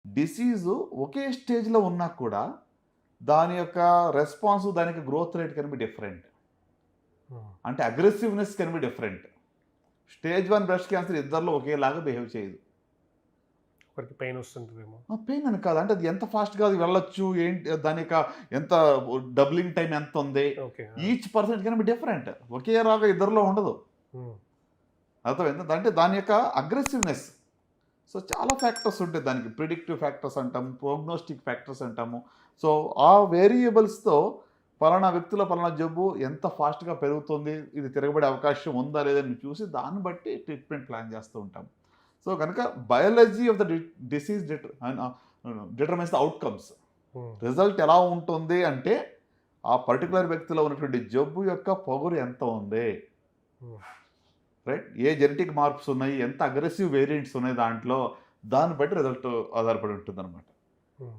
Disease ఒకే స్టేజ్‌లో ఉన్నా కూడా, దాని యొక్క రెస్పాన్స్, దానికి growth rate can be different. హ్మ్. అంటే aggressiveness can be different. Stage 1 breast cancer ఇద్దరిలో ఒకేలాగా బిహేవ్ చేయదు. ఒకరికి పెయిన్ వస్తుంటదేమో. పెయిన్ అని కాదు. అంటే అది ఎంత ఫాస్ట్‌గా అది వెళ్ళొచ్చు, ఏంటి దాని యొక్క ఎంత డబ్లింగ్ టైమ్ ఎంతుంది. ఓకే. ఆ! Each person can be different. ఒకేలాగా ఇద్దరిలో ఉండదు. హ్మ్. అర్థమైందా? అంటే దాని యొక్క అగ్రెసివ్‌నెస్. సో, చాలా ఫ్యాక్టర్స్ ఉంటాయి దానికి. ప్రిడిక్టివ్ ఫ్యాక్టర్స్ అంటాము, ప్రోగ్నోస్టిక్ ఫ్యాక్టర్స్ అంటాము. సో, ఆ వేరియబుల్స్‌తో పలానా వ్యక్తిలో పలానా జబ్బు ఎంత ఫాస్ట్‌గా పెరుగుతుంది, ఇది తిరగబడే అవకాశం ఉందా లేదా అని చూసి దాన్ని బట్టి ట్రీట్మెంట్ ప్లాన్ చేస్తూ ఉంటాం. సో, కనుక biology of the disease determines the outcomes. Hmm. Result ఎలా ఉంటుంది అంటే, ఆ పర్టిక్యులర్ వ్యక్తిలో ఉన్నటువంటి జబ్బు యొక్క పొగరు ఎంత ఉంది. హ్మ్. రైట్? ఏ జెనెటిక్ మార్ప్స్ ఉన్నాయి, ఎంత అగ్రెసివ్ వేరియంట్స్ ఉన్నాయి దాంట్లో, దాన్ని బట్టి రిజల్ట్ ఆధారపడి ఉంటుందనమాట. హ్మ్.